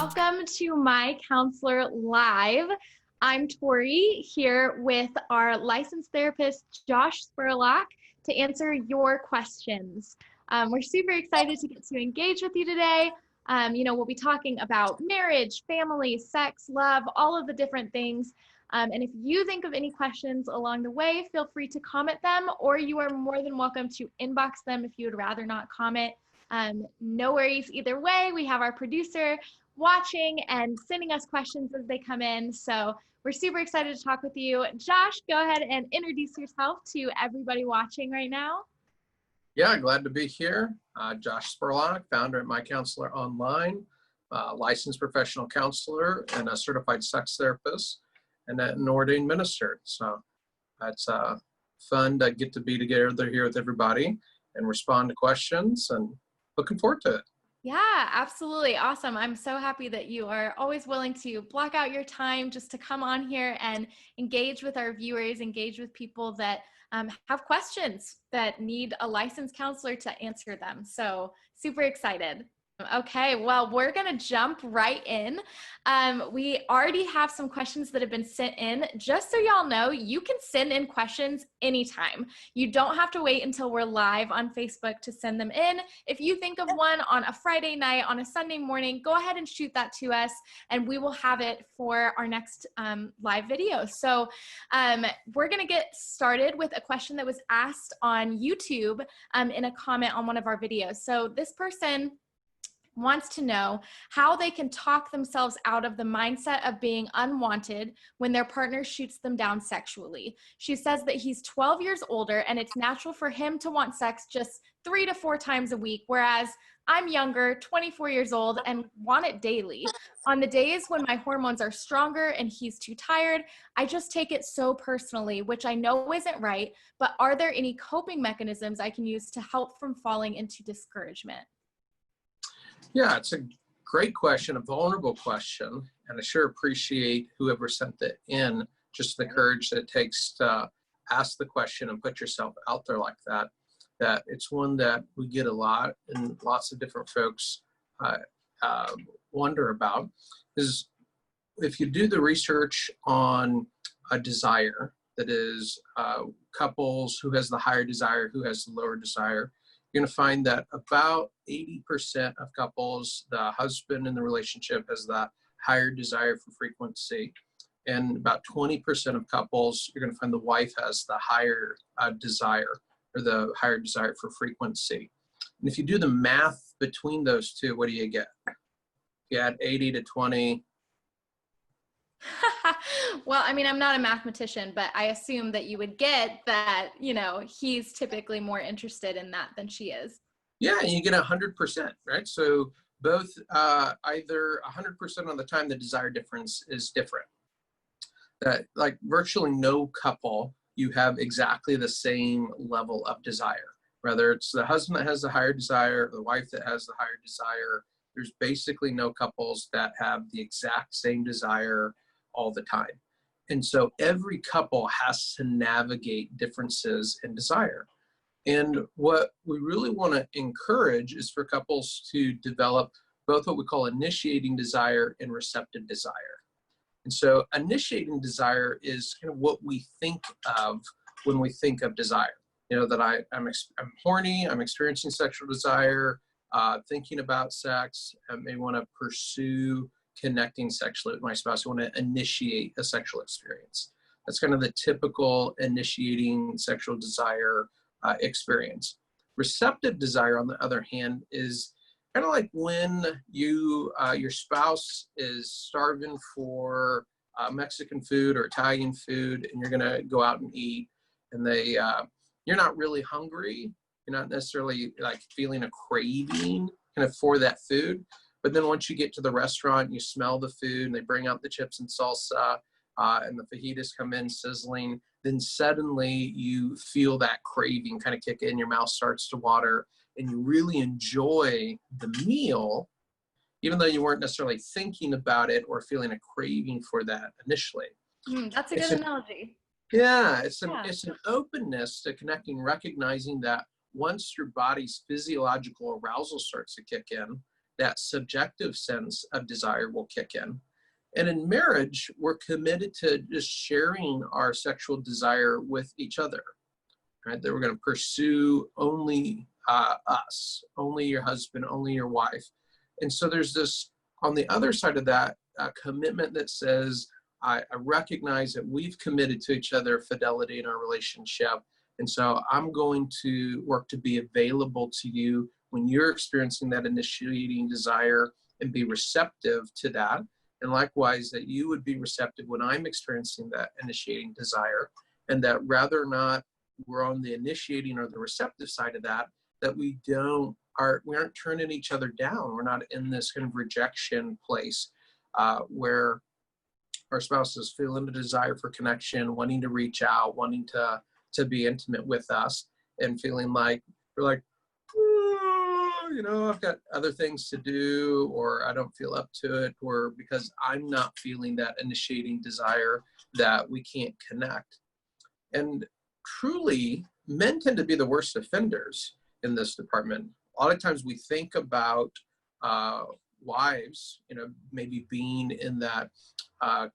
Welcome to My Counselor Live. I'm Tori here with our licensed therapist, Josh Spurlock, to answer your questions. We're super excited to get to engage with you today. We'll be talking about marriage, family, sex, love, all of the different things. And if you think of any questions along the way, feel free to comment them, or you are more than welcome to inbox them if you would rather not comment. No worries either way. We have our producer watching and sending us questions as they come in. So we're super excited to talk with you. Josh, go ahead and introduce yourself to everybody watching right now. Yeah, glad to be here. Josh Spurlock, founder at MyCounselor.Online, licensed professional counselor and a certified sex therapist, and an ordained minister. So it's fun to get to be together here with everybody and respond to questions, and looking forward to it. Yeah, absolutely. Awesome. I'm so happy that you are always willing to block out your time just to come on here and engage with our viewers, engage with people that have questions that need a licensed counselor to answer them. So super excited. Okay, well, we're going to jump right in. We already have some questions that have been sent in. Just so y'all know, you can send in questions anytime. You don't have to wait until we're live on Facebook to send them in. If you think of one on a Friday night, on a Sunday morning, go ahead and shoot that to us, and we will have it for our next live video. So we're going to get started with a question that was asked on YouTube in a comment on one of our videos. So this person wants to know how they can talk themselves out of the mindset of being unwanted when their partner shoots them down sexually. She says that he's 12 years older and it's natural for him to want sex just 3 to 4 times a week, whereas I'm younger, 24 years old, and want it daily. On the days when my hormones are stronger and he's too tired, I just take it so personally, which I know isn't right, but are there any coping mechanisms I can use to help from falling into discouragement? Yeah, it's a great question, a vulnerable question, and I sure appreciate whoever sent it in, just the courage that it takes to ask the question and put yourself out there like that. That it's one that we get a lot, and lots of different folks wonder about, is if you do the research on a desire, that is couples, who has the higher desire, who has the lower desire, you're going to find that about 80% of couples, the husband in the relationship has that higher desire for frequency. And about 20% of couples, you're going to find the wife has the higher desire, or the higher desire for frequency. And if you do the math between those two, what do you get? You add 80 to 20. Well, I mean, I'm not a mathematician, but I assume that you would get that, he's typically more interested in that than she is. Yeah, and you get 100%, right? So both either 100% of the time the desire difference is different. Like virtually no couple, you have exactly the same level of desire. Whether it's the husband that has the higher desire, or the wife that has the higher desire, there's basically no couples that have the exact same desire all the time. And so every couple has to navigate differences in desire. And what we really want to encourage is for couples to develop both what we call initiating desire and receptive desire. And so initiating desire is kind of what we think of when we think of desire. That I'm horny, I'm experiencing sexual desire, thinking about sex, I may want to pursue connecting sexually with my spouse. I want to initiate a sexual experience. That's kind of the typical initiating sexual desire experience. Receptive desire, on the other hand, is kind of like when your spouse is starving for Mexican food or Italian food, and you're going to go out and eat, and you're not really hungry. You're not necessarily like feeling a craving kind of for that food. But then once you get to the restaurant, you smell the food, and they bring out the chips and salsa, and the fajitas come in sizzling, then suddenly you feel that craving kind of kick in, your mouth starts to water, and you really enjoy the meal, even though you weren't necessarily thinking about it or feeling a craving for that initially. That's a good analogy. Yeah, it's an openness to connecting, recognizing that once your body's physiological arousal starts to kick in, that subjective sense of desire will kick in. And in marriage, we're committed to just sharing our sexual desire with each other, right? That we're going to pursue only us, only your husband, only your wife. And so there's this, on the other side of that, commitment that says, I recognize that we've committed to each other fidelity in our relationship. And so I'm going to work to be available to you when you're experiencing that initiating desire and be receptive to that. And likewise, that you would be receptive when I'm experiencing that initiating desire. And that rather or not we're on the initiating or the receptive side of that, that we aren't turning each other down. We're not in this kind of rejection place where our spouses feeling the desire for connection, wanting to reach out, wanting to be intimate with us, and feeling like we're like, I've got other things to do, or I don't feel up to it, or because I'm not feeling that initiating desire, that we can't connect. And truly, men tend to be the worst offenders in this department. A lot of times we think about wives, maybe being in that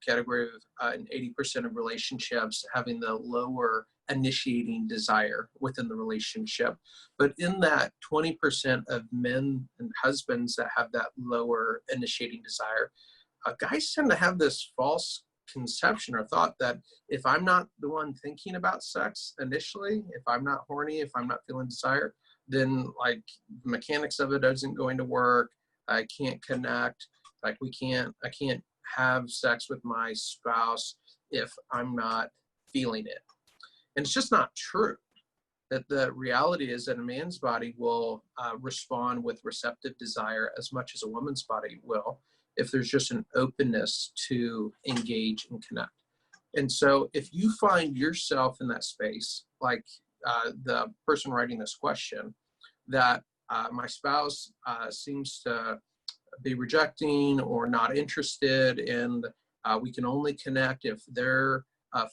category of in 80% of relationships having the lower initiating desire within the relationship. But in that 20% of men and husbands that have that lower initiating desire, guys tend to have this false conception or thought that if I'm not the one thinking about sex initially, if I'm not horny, if I'm not feeling desire, then like the mechanics of it isn't going to work. I can't connect. Like I can't have sex with my spouse if I'm not feeling it. And it's just not true. That the reality is that a man's body will respond with receptive desire as much as a woman's body will, if there's just an openness to engage and connect. And so if you find yourself in that space, like the person writing this question, that my spouse seems to be rejecting or not interested, and we can only connect if they're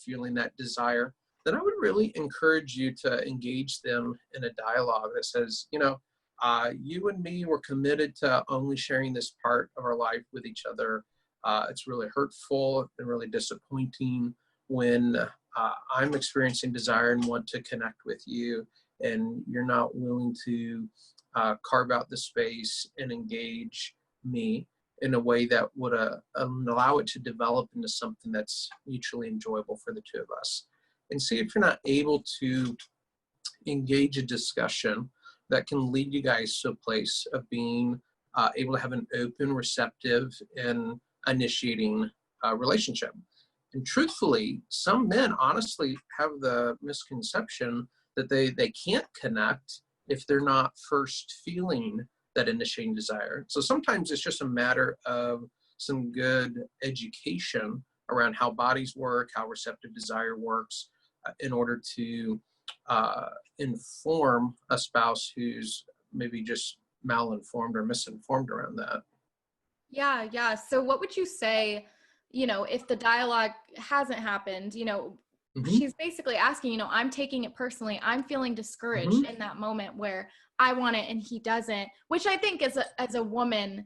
feeling that desire, then I would really encourage you to engage them in a dialogue that says, you and me were committed to only sharing this part of our life with each other. It's really hurtful and really disappointing when I'm experiencing desire and want to connect with you, and you're not willing to carve out the space and engage me in a way that would allow it to develop into something that's mutually enjoyable for the two of us. And see if you're not able to engage a discussion that can lead you guys to a place of being able to have an open, receptive, and initiating relationship. And truthfully, some men honestly have the misconception that they can't connect if they're not first feeling that initiating desire. So sometimes it's just a matter of some good education around how bodies work, how receptive desire works, in order to inform a spouse who's maybe just malinformed or misinformed around that. Yeah. So what would you say, if the dialogue hasn't happened, she's basically asking, I'm taking it personally. I'm feeling discouraged in that moment where I want it and he doesn't, which I think as a woman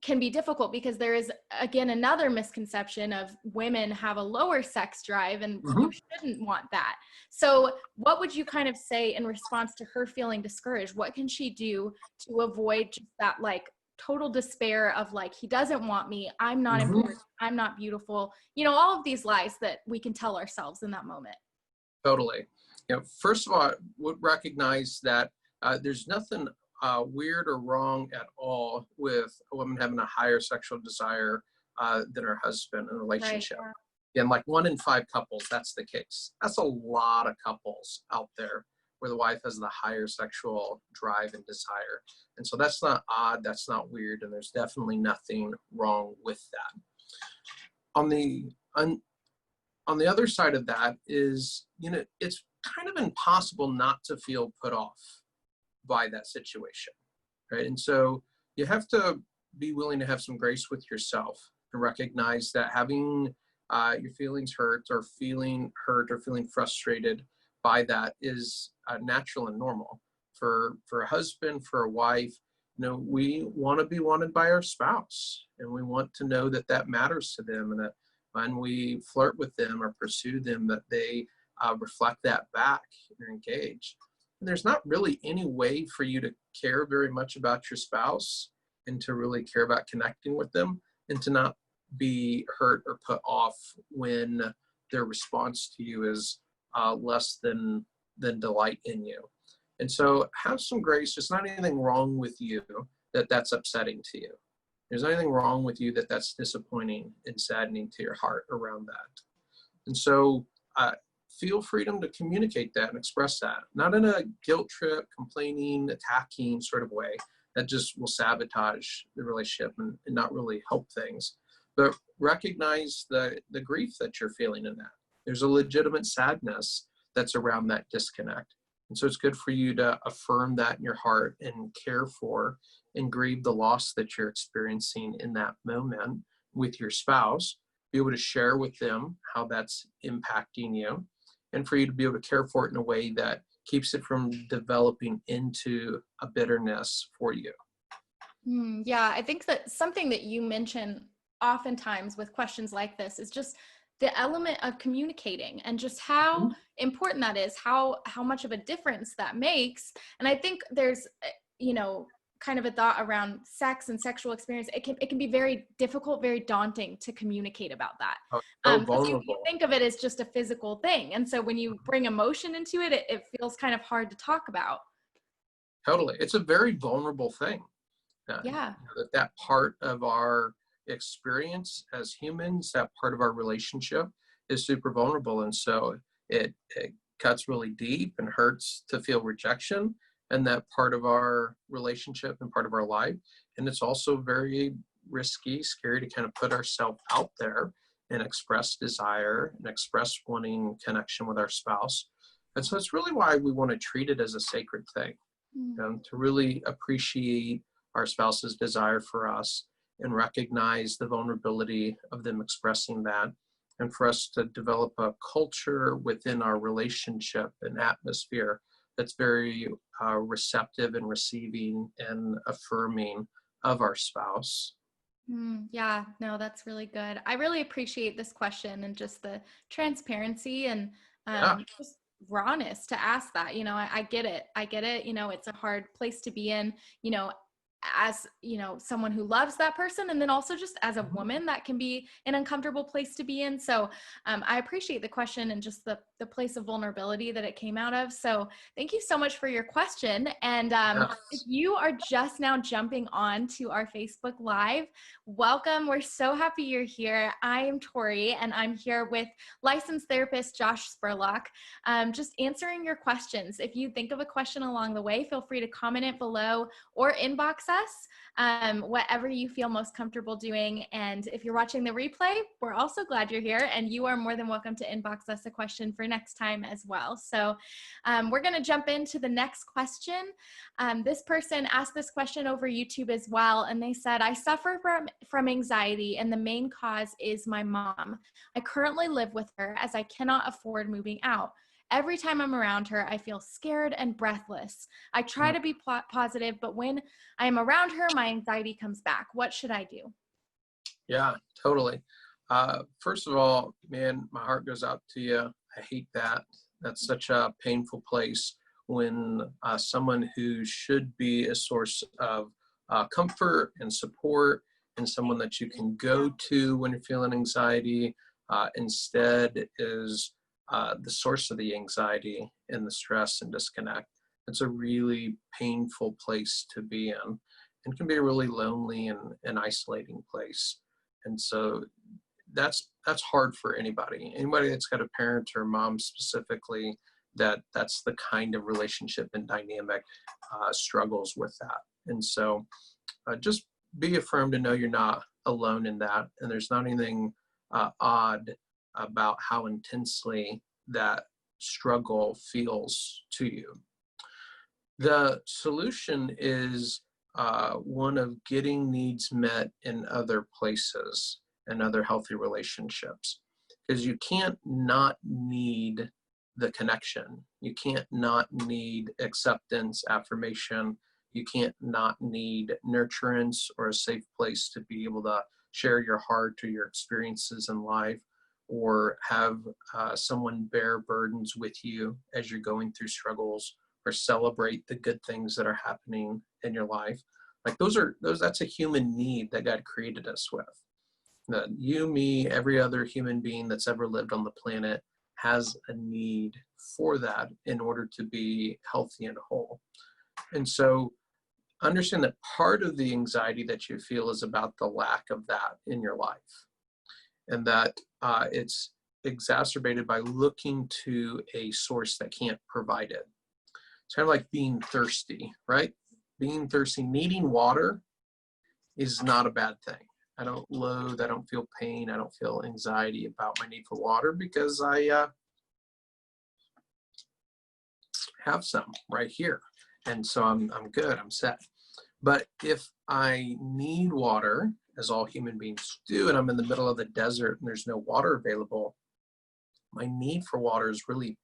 can be difficult, because there is, again, another misconception of women have a lower sex drive and you shouldn't want that. So what would you kind of say in response to her feeling discouraged? What can she do to avoid just that like total despair of like, he doesn't want me, I'm not important, I'm not beautiful, all of these lies that we can tell ourselves in that moment? Totally. First of all, I would recognize that there's nothing weird or wrong at all with a woman having a higher sexual desire than her husband in a relationship. Right. And like 1 in 5 couples, that's the case. That's a lot of couples out there where the wife has the higher sexual drive and desire. And so that's not odd, that's not weird, and there's definitely nothing wrong with that. On the other side of that is, it's kind of impossible not to feel put off by that situation, right? And so you have to be willing to have some grace with yourself and recognize that having your feelings hurt or feeling frustrated by that is natural and normal for a husband, for a wife. we want to be wanted by our spouse, and we want to know that that matters to them, and that when we flirt with them or pursue them, that they reflect that back and engage. And there's not really any way for you to care very much about your spouse and to really care about connecting with them and to not be hurt or put off when their response to you is less than delight in you. And so have some grace. There's not anything wrong with you that that's upsetting to you. There's anything wrong with you that that's disappointing and saddening to your heart around that. And so feel freedom to communicate that and express that, not in a guilt trip, complaining, attacking sort of way that just will sabotage the relationship and not really help things. But recognize the grief that you're feeling in that. There's a legitimate sadness that's around that disconnect. And so it's good for you to affirm that in your heart and care for and grieve the loss that you're experiencing in that moment with your spouse, be able to share with them how that's impacting you, and for you to be able to care for it in a way that keeps it from developing into a bitterness for you. Yeah, I think that something that you mention oftentimes with questions like this is just the element of communicating and just how important that is, how much of a difference that makes. And I think there's, kind of a thought around sex and sexual experience. It can be very difficult, very daunting to communicate about that. So Because vulnerable. you think of it as just a physical thing. And so when you bring emotion into it, it feels kind of hard to talk about. Totally. It's a very vulnerable thing. Yeah. That part of our experience as humans, that part of our relationship is super vulnerable. And so it cuts really deep and hurts to feel rejection and that part of our relationship and part of our life. And it's also very risky, scary to kind of put ourselves out there and express desire and express wanting connection with our spouse. And so it's really why we want to treat it as a sacred thing, to really appreciate our spouse's desire for us and recognize the vulnerability of them expressing that, and for us to develop a culture within our relationship and atmosphere that's very receptive and receiving and affirming of our spouse. Yeah, no, that's really good. I really appreciate this question and just the transparency and just rawness to ask that. I get it. It's a hard place to be in, as someone who loves that person, and then also just as a woman, that can be an uncomfortable place to be in. So I appreciate the question and just the place of vulnerability that it came out of. So thank you so much for your question. And if you are just now jumping on to our Facebook Live, welcome. We're so happy you're here. I am Tori, and I'm here with licensed therapist Josh Spurlock, just answering your questions. If you think of a question along the way, feel free to comment it below or inbox us, whatever you feel most comfortable doing. And if you're watching the replay, we're also glad you're here, and you are more than welcome to inbox us a question for next time as well. So we're going to jump into the next question. This person asked this question over YouTube as well, and they said, I suffer from anxiety, and the main cause is my mom. I currently live with her as I cannot afford moving out. Every time I'm around her, I feel scared and breathless. I try to be positive, but when I am around her, my anxiety comes back. What should I do? Yeah, totally. First of all, man, my heart goes out to you. I hate that. That's such a painful place when someone who should be a source of comfort and support and someone that you can go to when you're feeling anxiety instead is the source of the anxiety and the stress and disconnect. It's a really painful place to be in and can be a really lonely and isolating place. And so that's hard for anybody that's got a parent or mom specifically that's the kind of relationship and dynamic struggles with that. And so just be affirmed to know you're not alone in that, and there's not anything odd about how intensely that struggle feels to you. The solution is one of getting needs met in other places and other healthy relationships, because you can't not need the connection. You can't not need acceptance, affirmation. You can't not need nurturance or a safe place to be able to share your heart or your experiences in life, or have someone bear burdens with you as you're going through struggles, or celebrate the good things that are happening in your life. Like that's a human need that God created us with. That you, me, every other human being that's ever lived on the planet has a need for that in order to be healthy and whole. And so understand that part of the anxiety that you feel is about the lack of that in your life, and that it's exacerbated by looking to a source that can't provide it. It's kind of like being thirsty, right? Being thirsty, needing water is not a bad thing. I don't loathe, I don't feel pain, I don't feel anxiety about my need for water because I have some right here. And so I'm good, I'm set. But if I need water, as all human beings do, and I'm in the middle of the desert and there's no water available, my need for water is really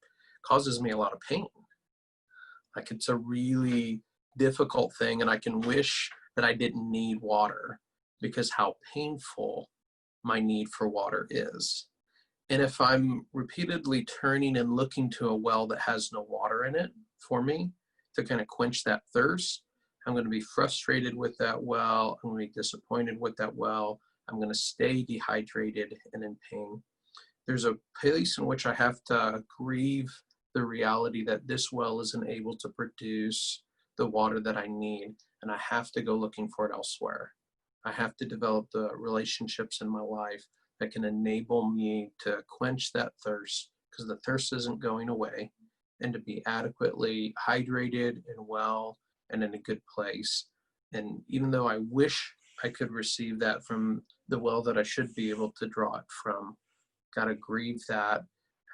causes me a lot of pain. Like it's a really difficult thing, and I can wish that I didn't need water because how painful my need for water is. And if I'm repeatedly turning and looking to a well that has no water in it for me to kind of quench that thirst, I'm going to be frustrated with that well. I'm going to be disappointed with that well. I'm going to stay dehydrated and in pain. There's a place in which I have to grieve the reality that this well isn't able to produce the water that I need, and I have to go looking for it elsewhere. I have to develop the relationships in my life that can enable me to quench that thirst, because the thirst isn't going away, and to be adequately hydrated and well and in a good place. And even though I wish I could receive that from the well that I should be able to draw it from, gotta grieve that,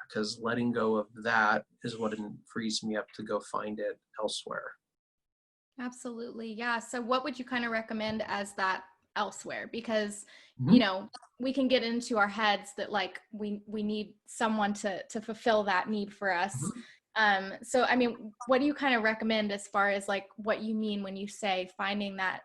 because letting go of that is what frees me up to go find it elsewhere. Absolutely. Yeah. So what would you kind of recommend as that elsewhere? Because, Mhm. we can get into our heads that like we need someone to fulfill that need for us. Mhm. So I mean, what do you kind of recommend as far as like what you mean when you say finding that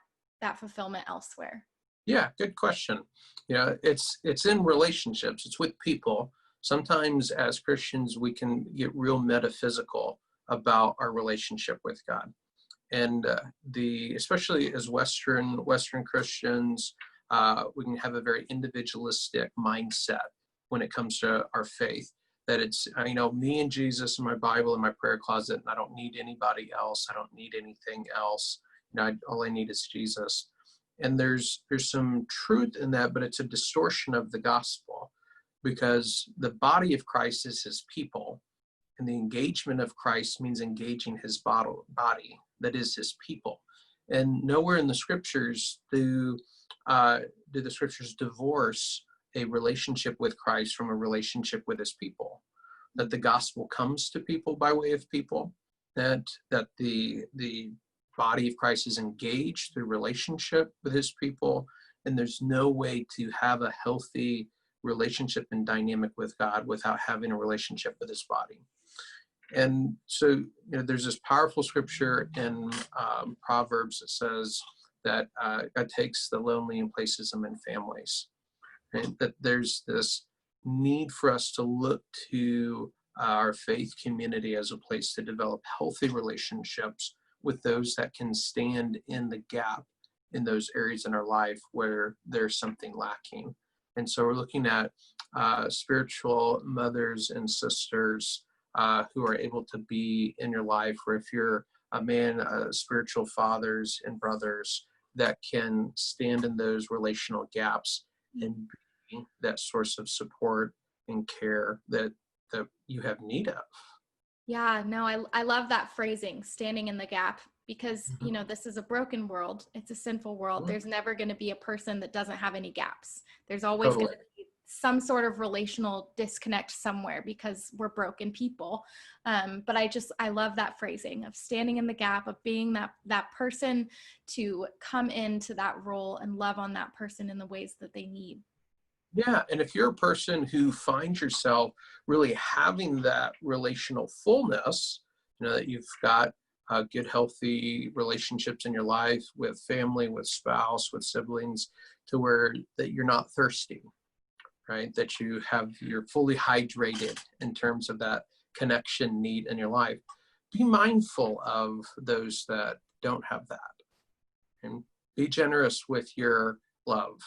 fulfillment elsewhere? Yeah, good question. It's in relationships, it's with people. Sometimes as Christians, we can get real metaphysical about our relationship with God. And especially as Western Christians, we can have a very individualistic mindset when it comes to our faith. That it's me and Jesus and my Bible and my prayer closet, and I don't need anybody else. I don't need anything else. All I need is Jesus. And there's some truth in that, but it's a distortion of the gospel, because the body of Christ is His people, and the engagement of Christ means engaging His body, that is His people. And nowhere in the scriptures do the scriptures divorce a relationship with Christ from a relationship with His people. That the gospel comes to people by way of people, that the body of Christ is engaged through relationship with His people, and there's no way to have a healthy relationship and dynamic with God without having a relationship with His body. And so, there's this powerful scripture in Proverbs that says that God takes the lonely and places them in families. And that there's this need for us to look to our faith community as a place to develop healthy relationships with those that can stand in the gap in those areas in our life where there's something lacking. And so we're looking at spiritual mothers and sisters who are able to be in your life, or if you're a man, spiritual fathers and brothers that can stand in those relational gaps and be that source of support and care that you have need of. Yeah, no, I love that phrasing, standing in the gap, because, Mhm. this is a broken world. It's a sinful world. Mhm. There's never going to be a person that doesn't have any gaps. There's always going Totally. to be some sort of relational disconnect somewhere because we're broken people. But I love that phrasing of standing in the gap, of being that person to come into that role and love on that person in the ways that they need. Yeah, and if you're a person who finds yourself really having that relational fullness, that you've got good, healthy relationships in your life with family, with spouse, with siblings, to where that you're not thirsty, right? That you're fully hydrated in terms of that connection need in your life. Be mindful of those that don't have that, and be generous with your love.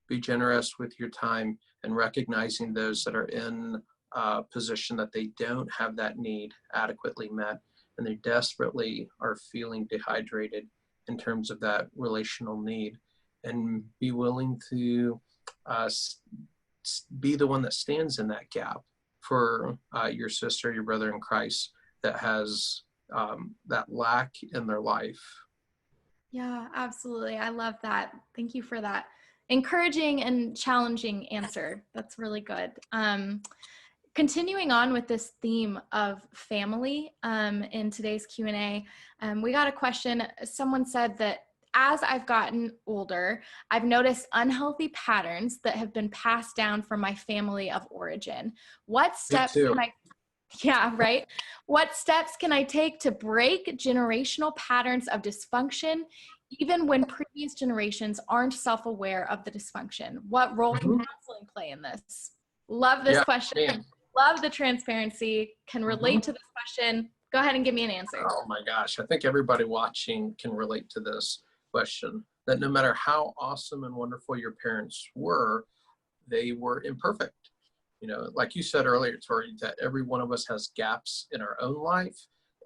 Be generous with your time, and recognizing those that are in a position that they don't have that need adequately met, and they desperately are feeling dehydrated in terms of that relational need, and be willing to be the one that stands in that gap for your sister, your brother in Christ that has that lack in their life. Yeah, absolutely. I love that. Thank you for that encouraging and challenging answer. That's really good. Continuing on with this theme of family, in today's Q&A, we got a question. Someone said that as I've gotten older, I've noticed unhealthy patterns that have been passed down from my family of origin. What steps can I Yeah, right. What steps can I take to break generational patterns of dysfunction, even when previous generations aren't self-aware of the dysfunction? What role can counseling play in this? Love this question. Man. Love the transparency. Can relate to this question. Go ahead and give me an answer. Oh my gosh, I think everybody watching can relate to this question. That no matter how awesome and wonderful your parents were, they were imperfect. You know, like you said earlier, Tori, that every one of us has gaps in our own life,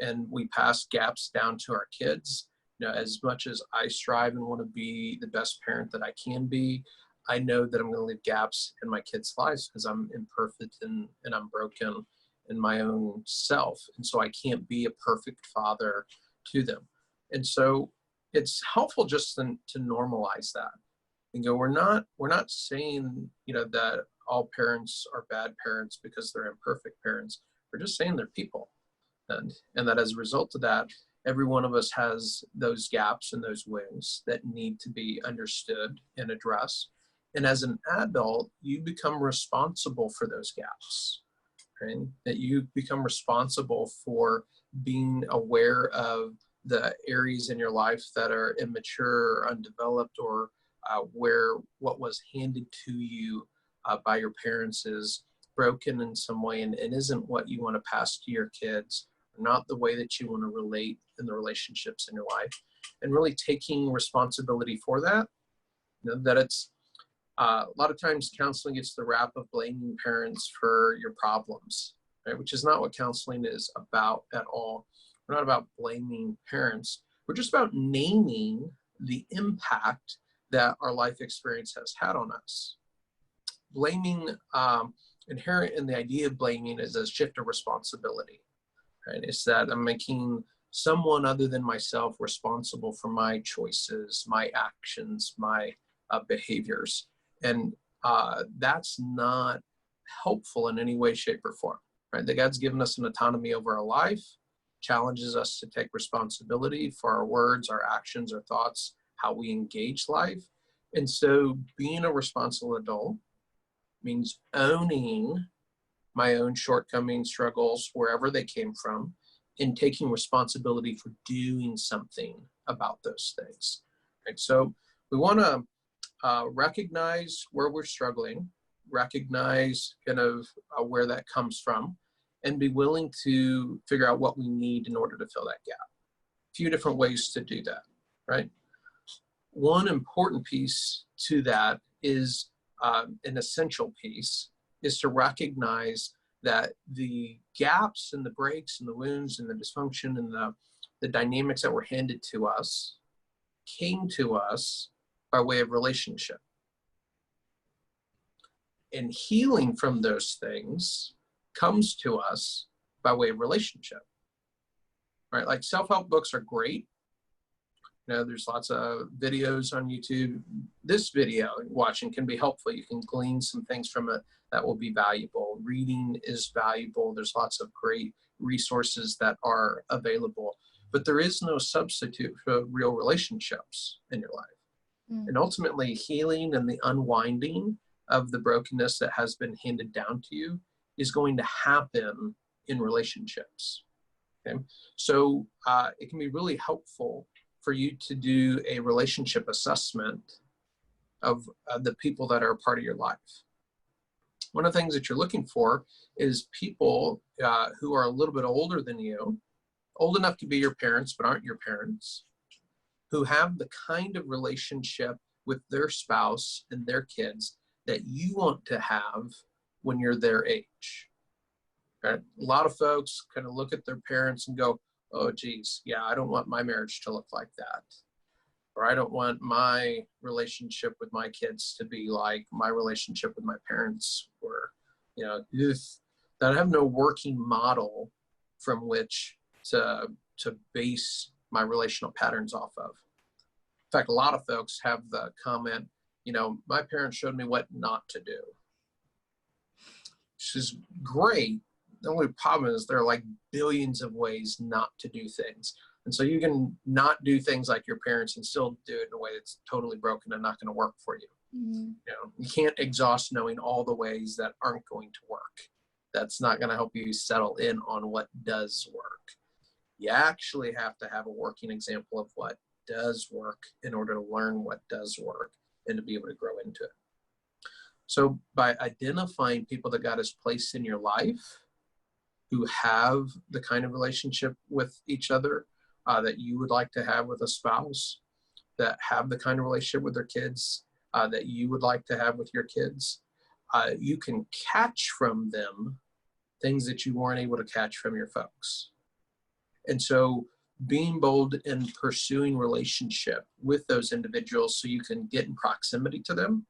and we pass gaps down to our kids. You know, as much as I strive and want to be the best parent that I can be, I know that I'm going to leave gaps in my kids' lives because I'm imperfect and I'm broken in my own self. And so I can't be a perfect father to them. And so it's helpful just to normalize that and go, we're not saying, you know, that all parents are bad parents because they're imperfect parents. We're just saying they're people. And that as a result of that, every one of us has those gaps and those wounds that need to be understood and addressed. And as an adult, you become responsible for those gaps, right? That you become responsible for being aware of the areas in your life that are immature or undeveloped, or where what was handed to you by your parents is broken in some way and isn't what you want to pass to your kids, or not the way that you want to relate in the relationships in your life. And really taking responsibility for that. You know, that it's a lot of times counseling gets the rap of blaming parents for your problems, right? Which is not what counseling is about at all. We're not about blaming parents. We're just about naming the impact that our life experience has had on us. Blaming, inherent in the idea of blaming is a shift of responsibility, right? It's that I'm making someone other than myself responsible for my choices, my actions, my behaviors. And that's not helpful in any way, shape, or form, right? That God's given us an autonomy over our life, challenges us to take responsibility for our words, our actions, our thoughts, how we engage life. And so being a responsible adult means owning my own shortcomings, struggles, wherever they came from, and taking responsibility for doing something about those things, right? So we want to recognize where we're struggling, recognize kind of where that comes from, and be willing to figure out what we need in order to fill that gap. A few different ways to do that, right? One important piece to that is an essential piece is to recognize that the gaps and the breaks and the wounds and the dysfunction and the dynamics that were handed to us came to us by way of relationship. And healing from those things comes to us by way of relationship, right? Like self-help books are great. You know, there's lots of videos on YouTube. This video watching can be helpful. You can glean some things from it that will be valuable. Reading is valuable. There's lots of great resources that are available, but there is no substitute for real relationships in your life. And ultimately, healing and the unwinding of the brokenness that has been handed down to you is going to happen in relationships. Okay, so it can be really helpful for you to do a relationship assessment of the people that are a part of your life. One of the things that you're looking for is people who are a little bit older than you, old enough to be your parents but aren't your parents, who have the kind of relationship with their spouse and their kids that you want to have when you're their age. Right? A lot of folks kind of look at their parents and go, oh, geez, yeah, I don't want my marriage to look like that. Or I don't want my relationship with my kids to be like my relationship with my parents were. You know, that I have no working model from which to base my relational patterns off of. In fact, a lot of folks have the comment, you know, my parents showed me what not to do, which is great. The only problem is there are like billions of ways not to do things. And so you can not do things like your parents and still do it in a way that's totally broken and not going to work for you. You know, you can't exhaust knowing all the ways that aren't going to work. That's not going to help you settle in on what does work. You actually have to have a working example of what does work in order to learn what does work and to be able to grow into it. So by identifying people that God has placed in your life who have the kind of relationship with each other that you would like to have with a spouse, that have the kind of relationship with their kids that you would like to have with your kids, you can catch from them things that you weren't able to catch from your folks. And so being bold in pursuing relationship with those individuals so you can get in proximity to them.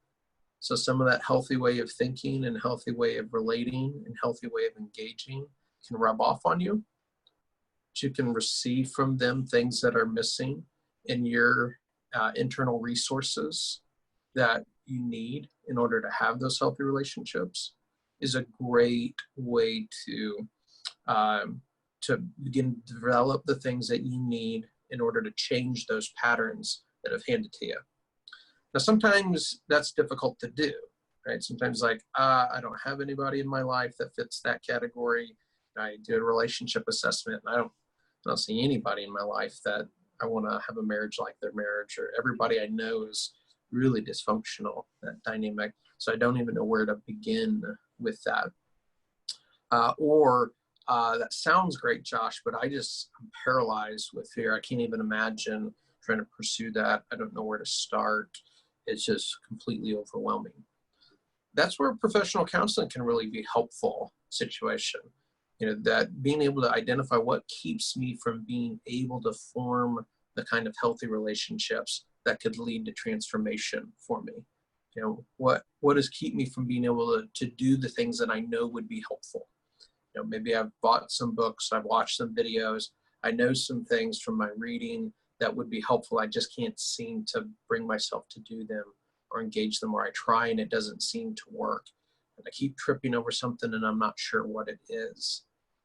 So some of that healthy way of thinking and healthy way of relating and healthy way of engaging can rub off on you. But you can receive from them things that are missing in your internal resources that you need in order to have those healthy relationships is a great way to begin to develop the things that you need in order to change those patterns that have handed to you. Now, sometimes that's difficult to do, right? Sometimes like, I don't have anybody in my life that fits that category. I do a relationship assessment and I don't see anybody in my life that I want to have a marriage like their marriage, or everybody I know is really dysfunctional, that dynamic. So I don't even know where to begin with that. That sounds great, Josh, but I'm paralyzed with fear. I can't even imagine trying to pursue that. I don't know where to start. It's just completely overwhelming. That's where professional counseling can really be helpful situation. You know, that being able to identify what keeps me from being able to form the kind of healthy relationships that could lead to transformation for me. You know, what does keep me from being able to do the things that I know would be helpful? You know, maybe I've bought some books, I've watched some videos, I know some things from my reading that would be helpful. I just can't seem to bring myself to do them or engage them, or I try and it doesn't seem to work. And I keep tripping over something and I'm not sure what it is.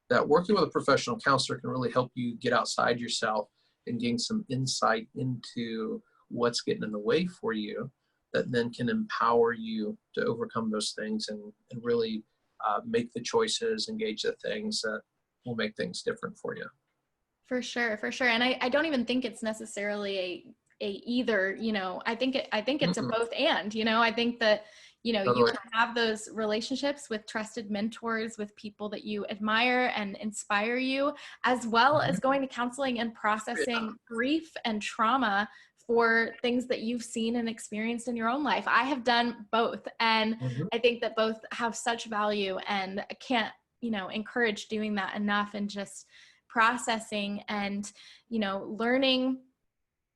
That working with a professional counselor can really help you get outside yourself and gain some insight into what's getting in the way for you, that then can empower you to overcome those things and really make the choices, engage the things that will make things different for you. For sure. And I don't even think it's necessarily a either, you know, I think it's a both and, you know, I think that, you know, Totally. you can have those relationships with trusted mentors, with people that you admire and inspire you, as well as going to counseling and processing grief and trauma for things that you've seen and experienced in your own life. I have done both. And I think that both have such value, and I can't, you know, encourage doing that enough, and just processing and, you know, learning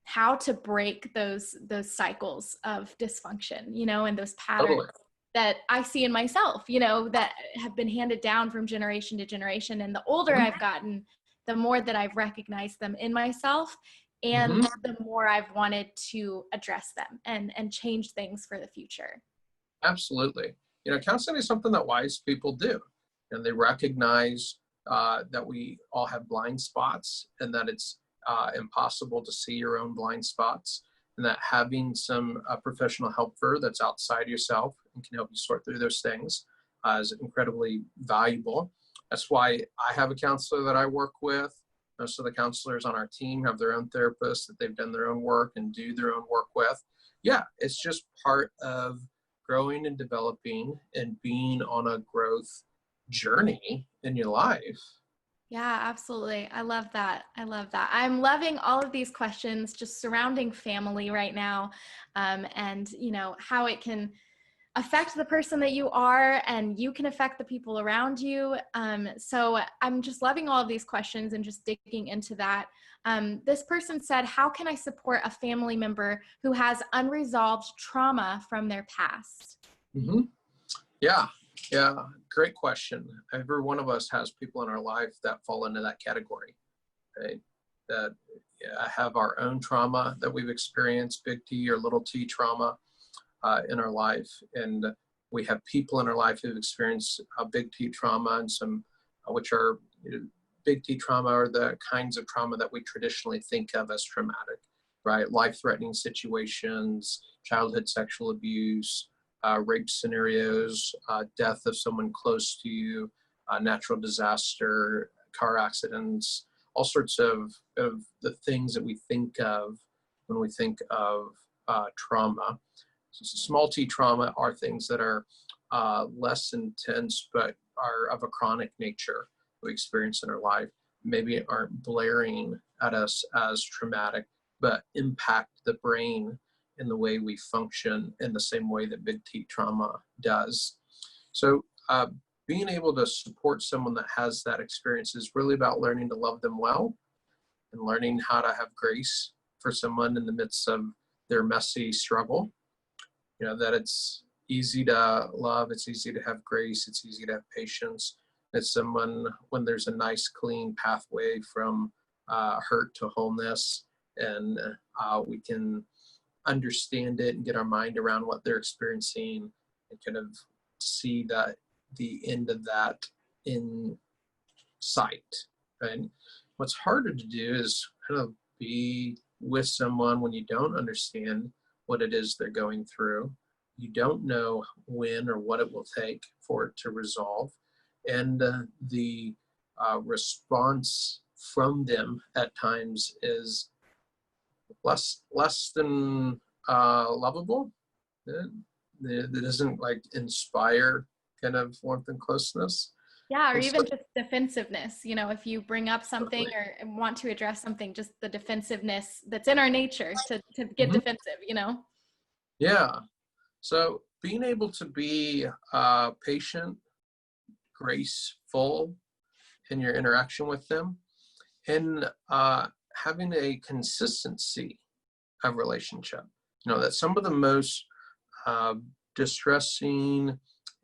how to break those cycles of dysfunction, you know, and those patterns that I see in myself, you know, that have been handed down from generation to generation. And the older I've gotten, the more that I've recognized them in myself, and the more I've wanted to address them and change things for the future. Absolutely. You know, counseling is something that wise people do, and they recognize that we all have blind spots, and that it's impossible to see your own blind spots, and that having some professional help that's outside yourself and can help you sort through those things is incredibly valuable. That's why I have a counselor that I work with. Most of the counselors on our team have their own therapists that they've done their own work and do their own work with. Yeah, it's just part of growing and developing and being on a growth journey in your life. Yeah, absolutely. I love that. I love that. I'm loving all of these questions just surrounding family right now, and how it can affect the person that you are, and you can affect the people around you. So I'm just loving all of these questions and just digging into that. This person said, how can I support a family member who has unresolved trauma from their past? Mm-hmm. Yeah, yeah, great question. Every one of us has people in our life that fall into that category, right? That have our own trauma that we've experienced, big T or little t trauma in our life. And we have people in our life who've experienced big T trauma and some, which are big T trauma are the kinds of trauma that we traditionally think of as traumatic, right? Life-threatening situations, childhood sexual abuse, rape scenarios, death of someone close to you, natural disaster, car accidents, all sorts of the things that we think of when we think of trauma. So small t trauma are things that are less intense, but are of a chronic nature we experience in our life. Maybe aren't blaring at us as traumatic, but impact the brain in the way we function in the same way that big T trauma does. So being able to support someone that has that experience is really about learning to love them well and learning how to have grace for someone in the midst of their messy struggle. That it's easy to love, it's easy to have grace, it's easy to have patience. It's someone when there's a nice, clean pathway from hurt to wholeness, and we can understand it and get our mind around what they're experiencing and kind of see the end of that in sight, right? What's harder to do is kind of be with someone when you don't understand what it is they're going through. You don't know when or what it will take for it to resolve. And the response from them at times is less than lovable. It doesn't like inspire kind of warmth and closeness. Yeah, or And so, even just defensiveness. If you bring up something or want to address something, just the defensiveness that's in our nature to get Mhm. defensive. Yeah. So being able to be patient, graceful in your interaction with them, and having a consistency of relationship. That some of the most uh, distressing,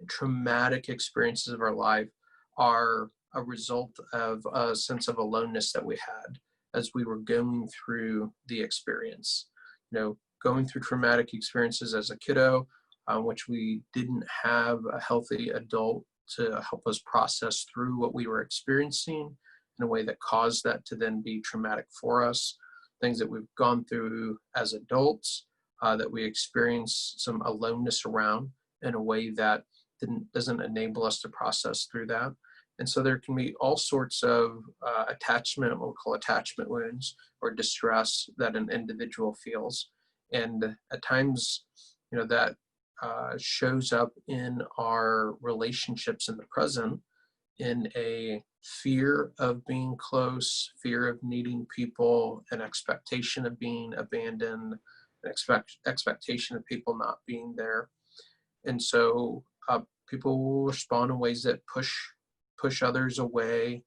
traumatic experiences of our life are a result of a sense of aloneness that we had as we were going through the experience. Going through traumatic experiences as a kiddo, which we didn't have a healthy adult to help us process through what we were experiencing in a way that caused that to then be traumatic for us. Things that we've gone through as adults that we experience some aloneness around in a way that doesn't enable us to process through that. And so there can be all sorts of attachment, what we call attachment wounds or distress that an individual feels. And at times, that shows up in our relationships in the present in a fear of being close, fear of needing people, an expectation of being abandoned, an expectation of people not being there. And so people will respond in ways that push others away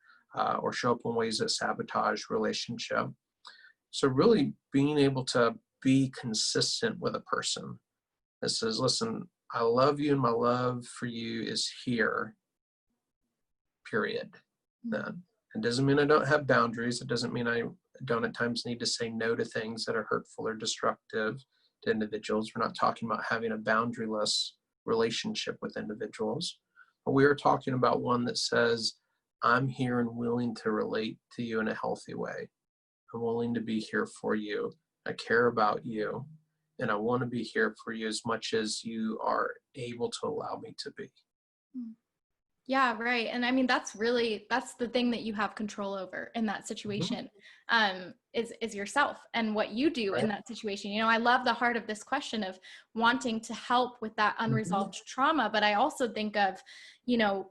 or show up in ways that sabotage relationship. So really being able to be consistent with a person that says, listen, I love you and my love for you is here, period. Then it doesn't mean I don't have boundaries. It doesn't mean I don't at times need to say no to things that are hurtful or destructive to individuals. We're not talking about having a boundaryless relationship with individuals, but we are talking about one that says, I'm here and willing to relate to you in a healthy way. I'm willing to be here for you. I care about you, and I want to be here for you as much as you are able to allow me to be. Yeah, right. And I mean, that's the thing that you have control over in that Mhm. situation, is yourself and what you do in Right? that situation. I love the heart of this question of wanting to help with that Mhm. unresolved trauma, but I also think of,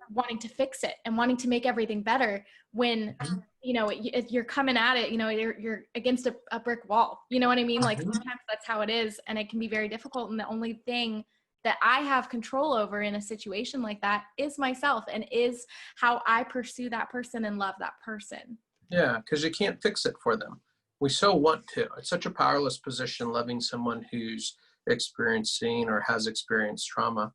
wanting to fix it and wanting to make everything better when, Mhm. you're coming at it, you're against a brick wall. You know what I mean? Like Mhm. sometimes that's how it is, and it can be very difficult. And the only thing that I have control over in a situation like that is myself, and is how I pursue that person and love that person. Yeah, because you can't fix it for them. We so want to. It's such a powerless position loving someone who's experiencing or has experienced trauma,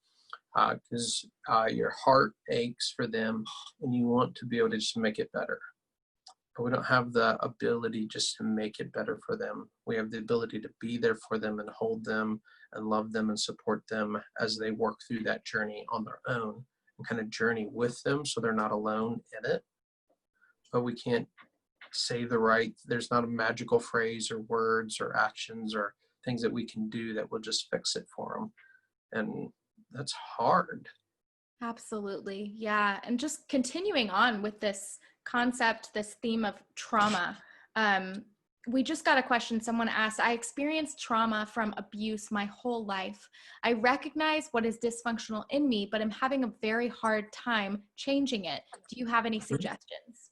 because your heart aches for them and you want to be able to just make it better. But we don't have the ability just to make it better for them. We have the ability to be there for them and hold them and love them and support them as they work through that journey on their own, and kind of journey with them so they're not alone in it. But we can't say there's not a magical phrase or words or actions or things that we can do that will just fix it for them. And that's hard. Absolutely. Yeah. And just continuing on with this concept, this theme of trauma. Um, we just got a question. Someone asked, I experienced trauma from abuse my whole life. I recognize what is dysfunctional in me, but I'm having a very hard time changing it. Do you have any Mhm. suggestions?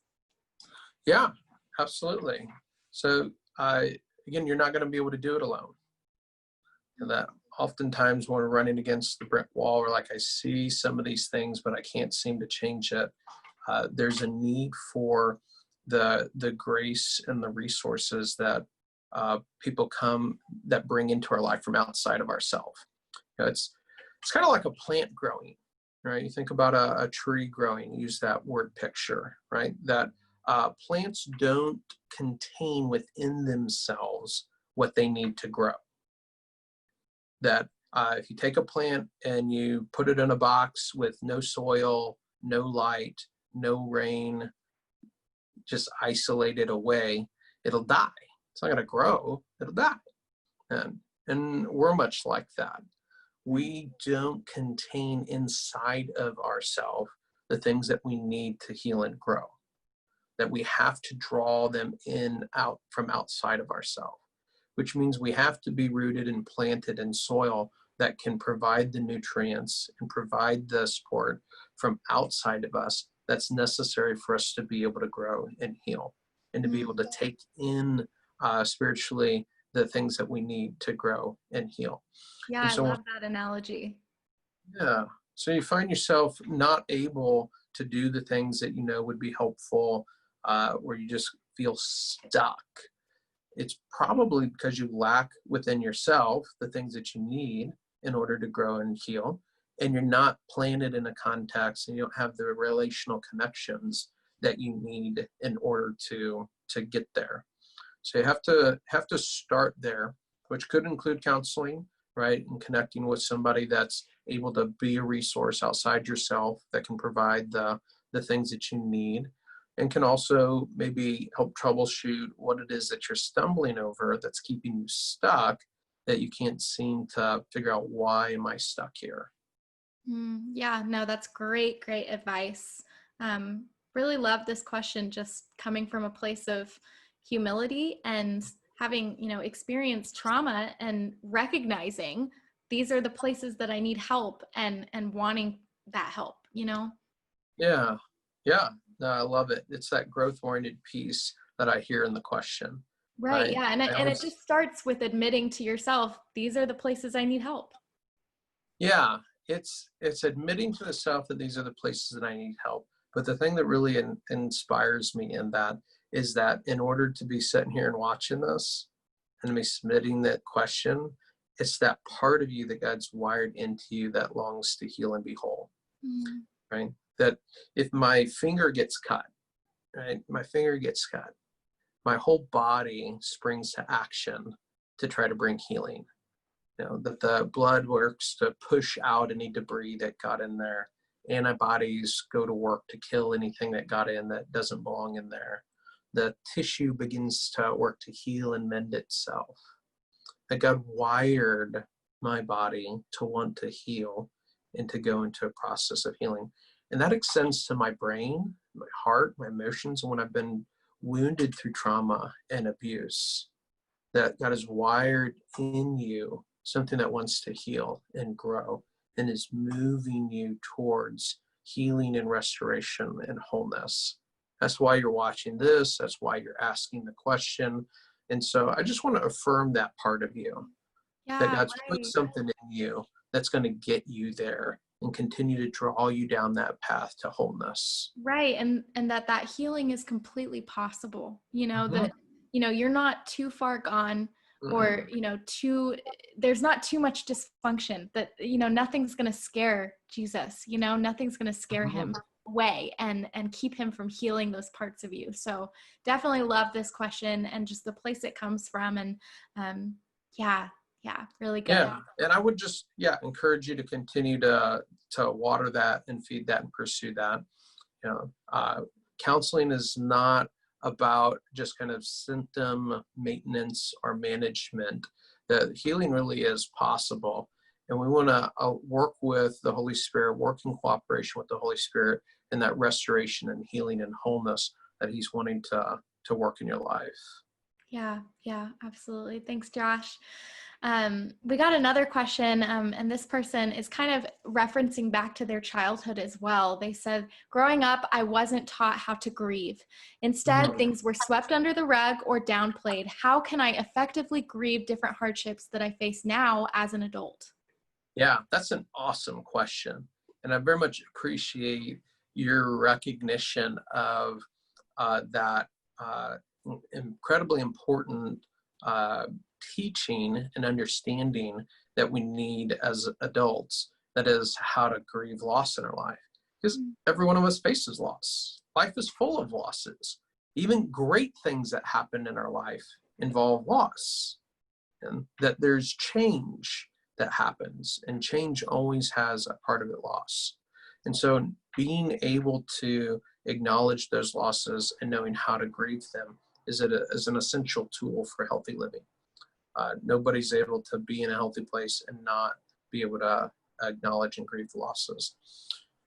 Yeah, absolutely. So, again, you're not going to be able to do it alone. And that oftentimes when we're running against the brick wall, or like I see some of these things, but I can't seem to change it. There's a need for the grace and the resources that people come that bring into our life from outside of ourselves. It's kind of like a plant growing, right? You think about a tree growing. Use that word picture, right? That plants don't contain within themselves what they need to grow. That if you take a plant and you put it in a box with no soil, no light, no rain, just isolated away, it'll die. It's not going to grow, it'll die. And we're much like that. We don't contain inside of ourselves the things that we need to heal and grow, that we have to draw them in out from outside of ourselves, which means we have to be rooted and planted in soil that can provide the nutrients and provide the support from outside of us that's necessary for us to be able to grow and heal, and to be able Mm. to take in spiritually the things that we need to grow and heal. Yeah, And I so, love that analogy. yeah, so you find yourself not able to do the things that you know would be helpful, where you just feel stuck. It's probably because you lack within yourself the things that you need in order to grow and heal, and you're not planted in a context, and you don't have the relational connections that you need in order to get there. So you have to start there, which could include counseling, right? And connecting with somebody that's able to be a resource outside yourself that can provide the things that you need, and can also maybe help troubleshoot what it is that you're stumbling over that's keeping you stuck, that you can't seem to figure out, why am I stuck here? Yeah, no, that's great, great advice. Really love this question, just coming from a place of humility and having, experienced trauma and recognizing these are the places that I need help, and wanting that help. Yeah, yeah, no, I love it. It's that growth oriented piece that I hear in the question, Right, right? yeah, and I it always just starts with admitting to yourself, these are the places I need help. Yeah, it's admitting to the self that these are the places that I need help. But the thing that really inspires me in that is that in order to be sitting here and watching this and me submitting that question, it's that part of you that God's wired into you that longs to heal and be whole, Mm. right? That if my finger gets cut, right, my finger gets cut, my whole body springs to action to try to bring healing. That the blood works to push out any debris that got in there. Antibodies go to work to kill anything that got in that doesn't belong in there. The tissue begins to work to heal and mend itself. That God wired my body to want to heal and to go into a process of healing. And that extends to my brain, my heart, my emotions. And when I've been wounded through trauma and abuse, that God has wired in you something that wants to heal and grow and is moving you towards healing and restoration and wholeness. That's why you're watching this. That's why you're asking the question. And so I just want to affirm that part of you, that Yeah, God's put right. something in you that's going to get you there and continue to draw you down that path to wholeness. Right. And that healing is completely possible, Mhm. that, you're not too far gone, or, Mhm. there's not too much dysfunction that, nothing's going to scare Jesus, nothing's going to scare Mhm. him away and keep him from healing those parts of you. So definitely love this question and just the place it comes from. And, yeah, really good. Yeah, and I would just encourage you to continue to water that and feed that and pursue that. You know, counseling is not about just kind of symptom maintenance or management. The healing really is possible, and we want to work with the Holy Spirit, work in cooperation with the Holy Spirit in that restoration and healing and wholeness that He's wanting to work in your life. Yeah, absolutely. Thanks, Josh. We got another question, and this person is kind of referencing back to their childhood as well. They said, growing up, I wasn't taught how to grieve. Instead, Mhm. things were swept under the rug or downplayed. How can I effectively grieve different hardships that I face now as an adult? Yeah, that's an awesome question. And I very much appreciate your recognition of that incredibly important uh, teaching and understanding that we need as adults. That is how to grieve loss in our life. Because every one of us faces loss. Life is full of losses. Even great things that happen in our life involve loss, and that there's change that happens, and change always has a part of it loss. And so being able to acknowledge those losses and knowing how to grieve them is an essential tool for healthy living. Nobody's able to be in a healthy place and not be able to acknowledge and grieve the losses.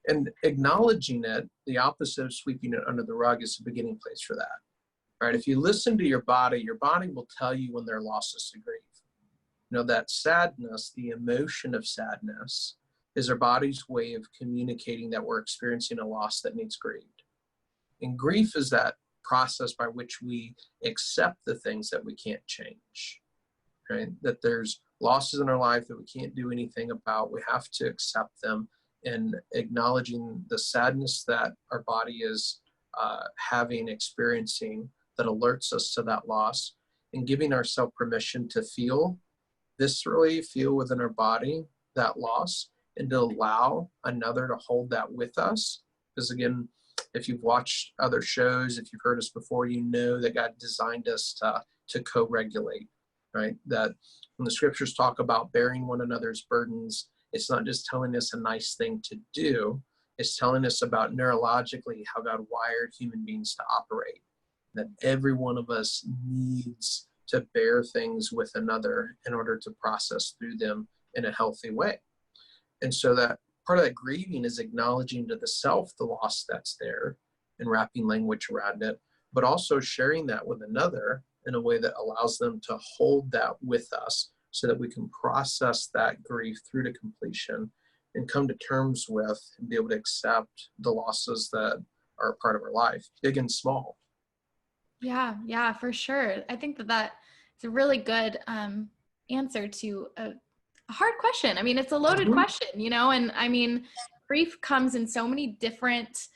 And acknowledging it, the opposite of sweeping it under the rug, is the beginning place for that. Right? If you listen to your body will tell you when there are losses to grieve. That sadness, the emotion of sadness, is our body's way of communicating that we're experiencing a loss that needs grieved. And grief is that process by which we accept the things that we can't change, right? That there's losses in our life that we can't do anything about. We have to accept them, and acknowledging the sadness that our body is experiencing, that alerts us to that loss, and giving ourselves permission to viscerally feel within our body that loss, and to allow another to hold that with us. Because again, if you've watched other shows, if you've heard us before, you know that God designed us to co-regulate, right? That when the scriptures talk about bearing one another's burdens, it's not just telling us a nice thing to do, it's telling us about neurologically how God wired human beings to operate. That every one of us needs to bear things with another in order to process through them in a healthy way. And so that part of that grieving is acknowledging to the self the loss that's there and wrapping language around it, but also sharing that with another in a way that allows them to hold that with us so that we can process that grief through to completion and come to terms with and be able to accept the losses that are a part of our life, big and small. Yeah, for sure. I think that is a really good answer to a hard question. I mean, it's a loaded Mhm. question, and I mean, grief comes in so many different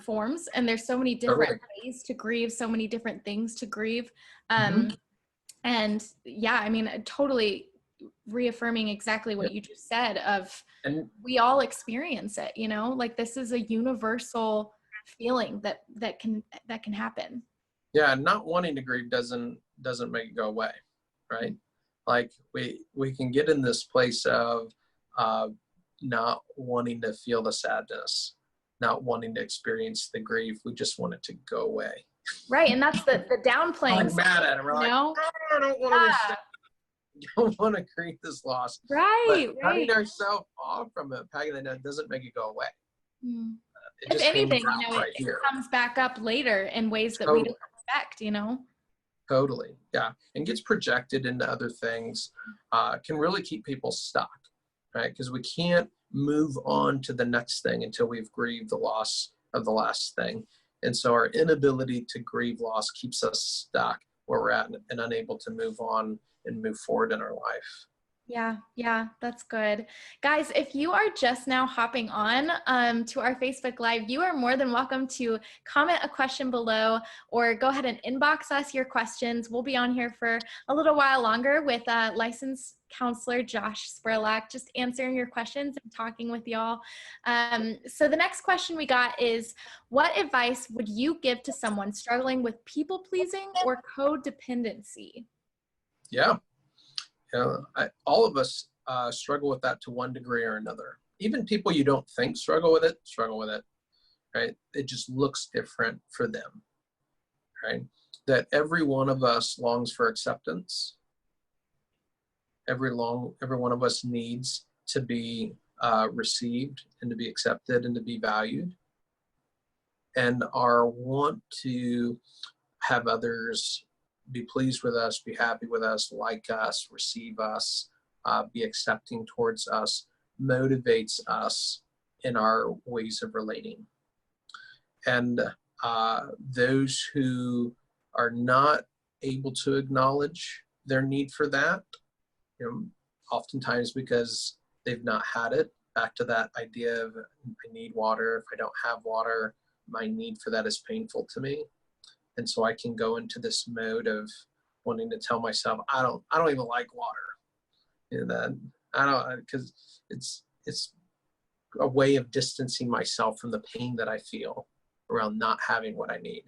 forms, and there's so many different Totally. ways to grieve, so many different things to grieve. Mhm. And yeah, I mean, totally reaffirming exactly Yeah. what you just said of And we all experience it, like this is a universal feeling that can happen. yeah, not wanting to grieve doesn't make it go away, right? Like we can get in this place of uh, not wanting to feel the sadness, not wanting to experience the grief. We just want it to go away. Right. And that's the We're downplaying like side, mad at it. We're you like, know? oh, I don't want to Yeah. resist. Don't want to grieve this loss. But Right. cutting ourselves off from it, packing it down, doesn't make it go away. Mm. It If just hangs anything, out right it here. comes back up later in ways that we Totally. don't expect. Totally. Yeah. And gets projected into other things, can really keep people stuck, right? Because we can't move on to the next thing until we've grieved the loss of the last thing. And so our inability to grieve loss keeps us stuck where we're at and unable to move on and move forward in our life. Yeah, that's good. Guys, if you are just now hopping on to our Facebook Live, you are more than welcome to comment a question below or go ahead and inbox us your questions. We'll be on here for a little while longer with licensed counselor Josh Spurlock, just answering your questions and talking with y'all. So the next question we got is, what advice would you give to someone struggling with people pleasing or codependency? Yeah. All of us struggle with that to one degree or another. Even people you don't think struggle with it, right? It just looks different for them, right? That every one of us longs for acceptance. Every one of us needs to be received and to be accepted and to be valued. And our want to have others be pleased with us, be happy with us, like us, receive us, be accepting towards us, motivates us in our ways of relating. And those who are not able to acknowledge their need for that, oftentimes because they've not had it, back to that idea of I need water. If I don't have water, my need for that is painful to me. And so I can go into this mode of wanting to tell myself, I don't even like water. And then because it's a way of distancing myself from the pain that I feel around not having what I need.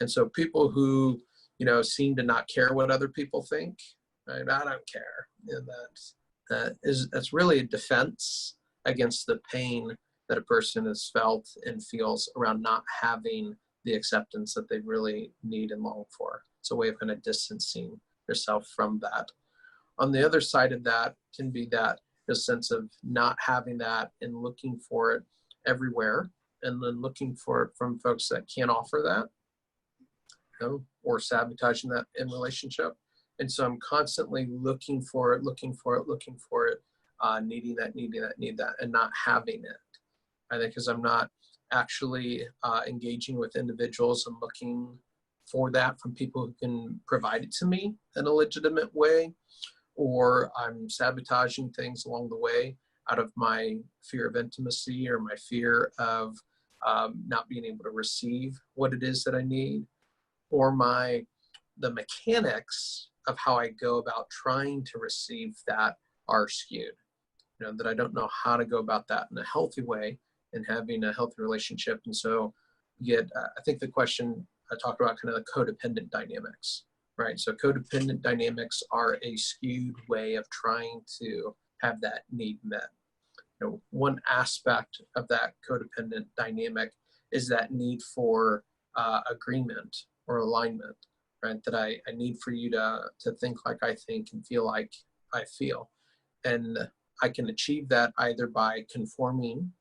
And so people who, seem to not care what other people think, right? I don't care. And that's really a defense against the pain that a person has felt and feels around not having the acceptance that they really need and long for. It's a way of kind of distancing yourself from that. On the other side of that can be that the sense of not having that and looking for it everywhere, and then looking for it from folks that can't offer that, or sabotaging that in relationship. And so I'm constantly looking for it, needing that, and not having it. I think because I'm not actually engaging with individuals and looking for that from people who can provide it to me in a legitimate way, or I'm sabotaging things along the way out of my fear of intimacy or my fear of not being able to receive what it is that I need, or the mechanics of how I go about trying to receive that are skewed. That I don't know how to go about that in a healthy way and having a healthy relationship. And so I think the question I talked about kind of the codependent dynamics, right? So codependent dynamics are a skewed way of trying to have that need met. One aspect of that codependent dynamic is that need for agreement or alignment, right? That I need for you to think like I think and feel like I feel. And I can achieve that either by conforming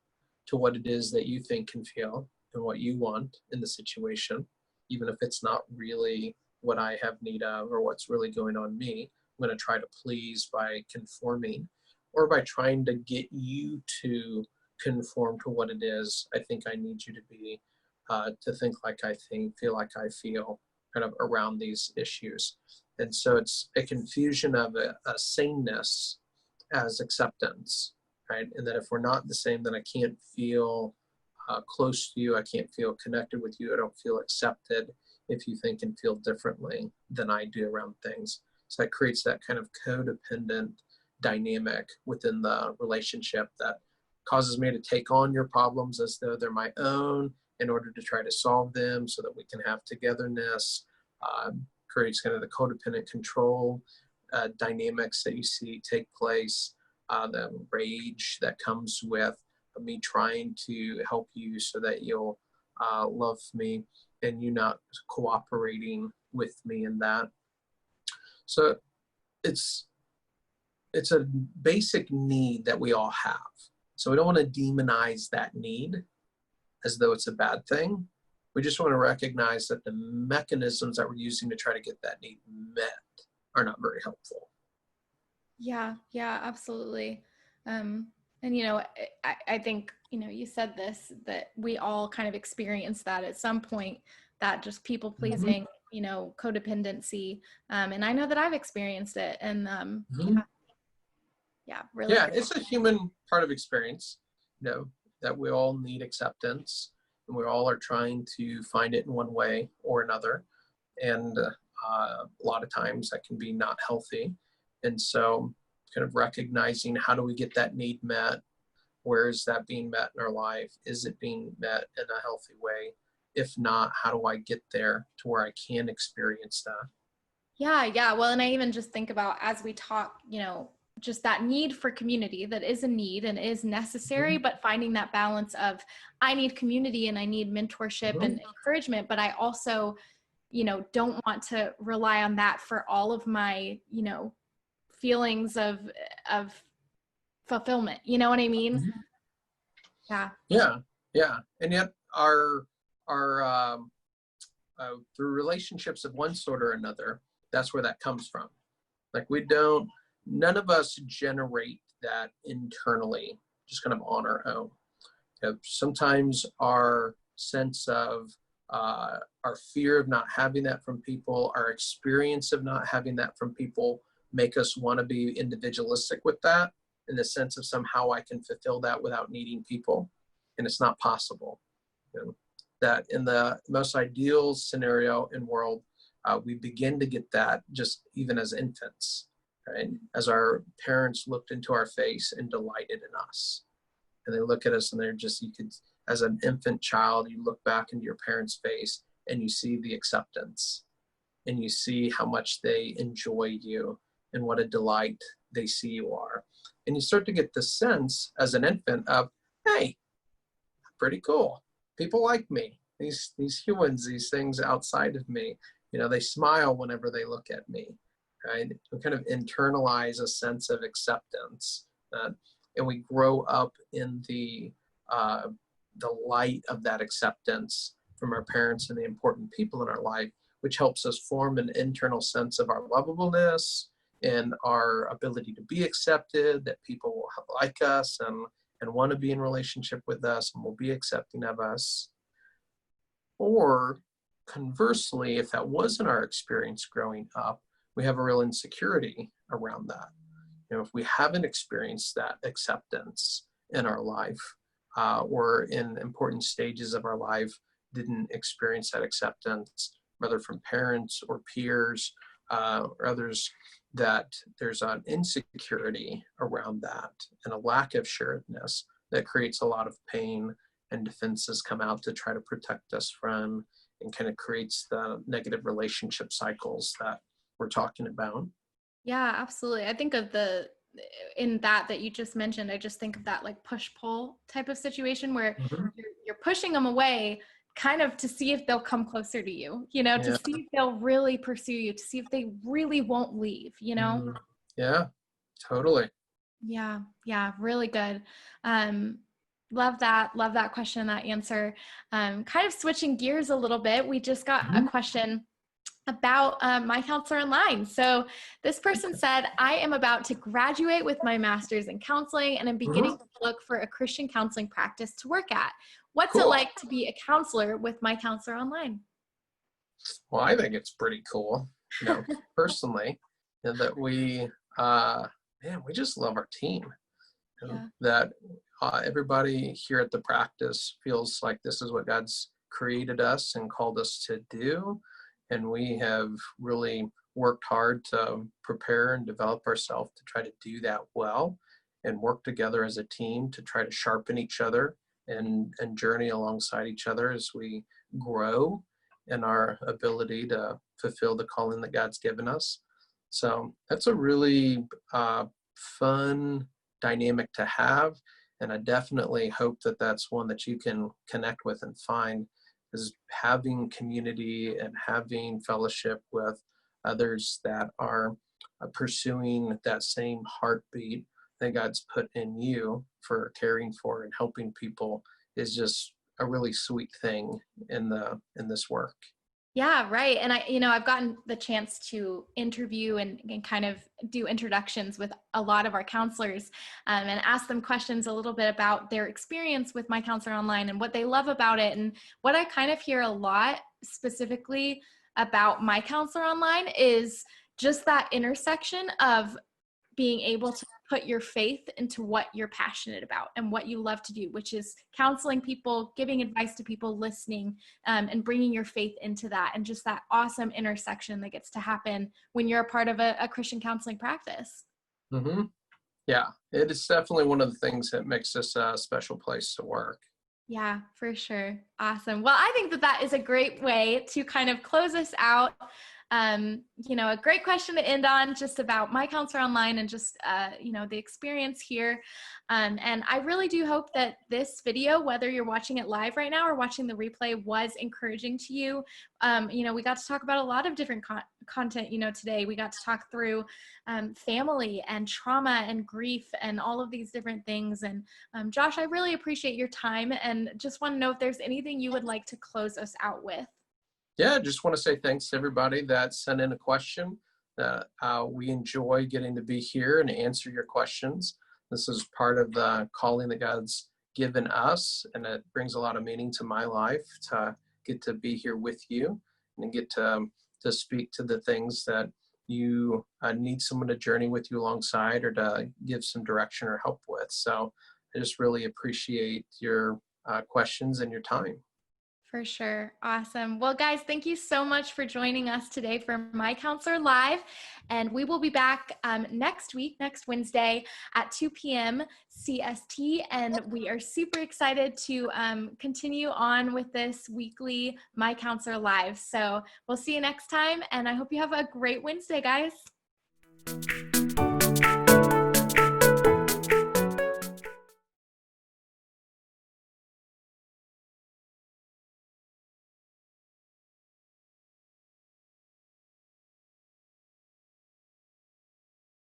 to what it is that you think and feel and what you want in the situation, even if it's not really what I have need of or what's really going on me. I'm going to try to please by conforming, or by trying to get you to conform to what it is I think I need you to be, to think like I think, feel like I feel, kind of around these issues. And so it's a confusion of a sameness as acceptance, right? And that if we're not the same, then I can't feel close to you. I can't feel connected with you. I don't feel accepted if you think and feel differently than I do around things. So that creates that kind of codependent dynamic within the relationship that causes me to take on your problems as though they're my own in order to try to solve them so that we can have togetherness. Creates kind of the codependent control dynamics that you see take place, the rage that comes with me trying to help you so that you'll love me and you not cooperating with me in that. So it's a basic need that we all have. So we don't want to demonize that need as though it's a bad thing. We just want to recognize that the mechanisms that we're using to try to get that need met are not very helpful. Yeah, yeah, absolutely. And I think, you said this, that we all kind of experience that at some point, that just people Mhm. pleasing, codependency. And I know that I've experienced it. And Mhm. yeah, really Yeah, good. it's a human part of experience, that we all need acceptance, and we all are trying to find it in one way or another. And a lot of times that can be not healthy. And so, kind of recognizing, how do we get that need met? Where is that being met in our life? Is it being met in a healthy way? If not, how do I get there to where I can experience that? Yeah, yeah. Well, and I even just think about, as we talk, just that need for community, that is a need and is necessary, Mhm. but finding that balance of, I need community and I need mentorship Mhm. and encouragement, but I also, don't want to rely on that for all of my, feelings of fulfillment. You know what I mean? Mhm. Yeah. Yeah, yeah. And yet, our through relationships of one sort or another, that's where that comes from. Like, none of us generate that internally, just kind of on our own. Sometimes our sense of our fear of not having that from people, our experience of not having that from people, make us want to be individualistic with that, in the sense of somehow I can fulfill that without needing people. And it's not possible. That in the most ideal scenario and world, we begin to get that just even as infants, right? As our parents looked into our face and delighted in us. And they look at us and they're just, you could, as an infant child, you look back into your parents' face and you see the acceptance, and you see how much they enjoy you and what a delight they see you are. And you start to get the sense as an infant of, hey, pretty cool. People like me. These humans, these things outside of me, they smile whenever they look at me. Right? We kind of internalize a sense of acceptance, and we grow up in the light of that acceptance from our parents and the important people in our life, which helps us form an internal sense of our lovableness and our ability to be accepted, that people will like us and want to be in relationship with us and will be accepting of us. Or conversely, if that wasn't our experience growing up, we have a real insecurity around that. If we haven't experienced that acceptance in our life, or in important stages of our life didn't experience that acceptance, whether from parents or peers, or others, that there's an insecurity around that and a lack of sureness that creates a lot of pain, and defenses come out to try to protect us from, and kind of creates the negative relationship cycles that we're talking about. Yeah, absolutely. I think of in that you just mentioned, I just think of that like push pull type of situation where Mhm. you're pushing them away kind of to see if they'll come closer to you, to Yeah. see if they'll really pursue you, to see if they really won't leave. Mhm. Yeah, totally. Yeah, yeah, really good. Um, love that question, that answer. Kind of switching gears a little bit, we just got a Mhm. question about MyCounselor.Online. So this person said, I am about to graduate with my master's in counseling and I'm beginning Mhm. to look for a Christian counseling practice to work at. What's it Cool. like to be a counselor with MyCounselor.Online? Well, I think it's pretty cool, personally, that uh, we just love our team. Yeah. That everybody here at the practice feels like this is what God's created us and called us to do. And we have really worked hard to prepare and develop ourselves to try to do that well, and work together as a team to try to sharpen each other and journey alongside each other as we grow in our ability to fulfill the calling that God's given us. So that's a really fun dynamic to have. And I definitely hope that that's one that you can connect with and find, is having community and having fellowship with others that are pursuing that same heartbeat that God's put in you for caring for and helping people, is just a really sweet thing in this work. Yeah, right. And I've gotten the chance to interview and kind of do introductions with a lot of our counselors, and ask them questions a little bit about their experience with My Counselor Online and what they love about it. And what I kind of hear a lot specifically about My Counselor Online is just that intersection of being able to put your faith into what you're passionate about and what you love to do, which is counseling people, giving advice to people, listening, and bringing your faith into that. And just that awesome intersection that gets to happen when you're a part of a Christian counseling practice. Mm-hmm. Yeah, it is definitely one of the things that makes this a special place to work. Yeah, for sure. Awesome. Well, I think that is a great way to kind of close us out. A great question to end on, just about My Counselor Online and just, the experience here. And I really do hope that this video, whether you're watching it live right now or watching the replay, was encouraging to you. We got to talk about a lot of different content, today. We got to talk through family and trauma and grief and all of these different things. And Josh, I really appreciate your time and just want to know if there's anything you would like to close us out with. Yeah, just want to say thanks to everybody that sent in a question. We enjoy getting to be here and answer your questions. This is part of the calling that God's given us, and it brings a lot of meaning to my life to get to be here with you and get to speak to the things that you need someone to journey with you alongside or to give some direction or help with. So I just really appreciate your questions and your time. For sure. Awesome. Well, guys, thank you so much for joining us today for My Counselor Live. And we will be back next week, next Wednesday at 2 p.m. CST. And we are super excited to continue on with this weekly My Counselor Live. So we'll see you next time. And I hope you have a great Wednesday, guys.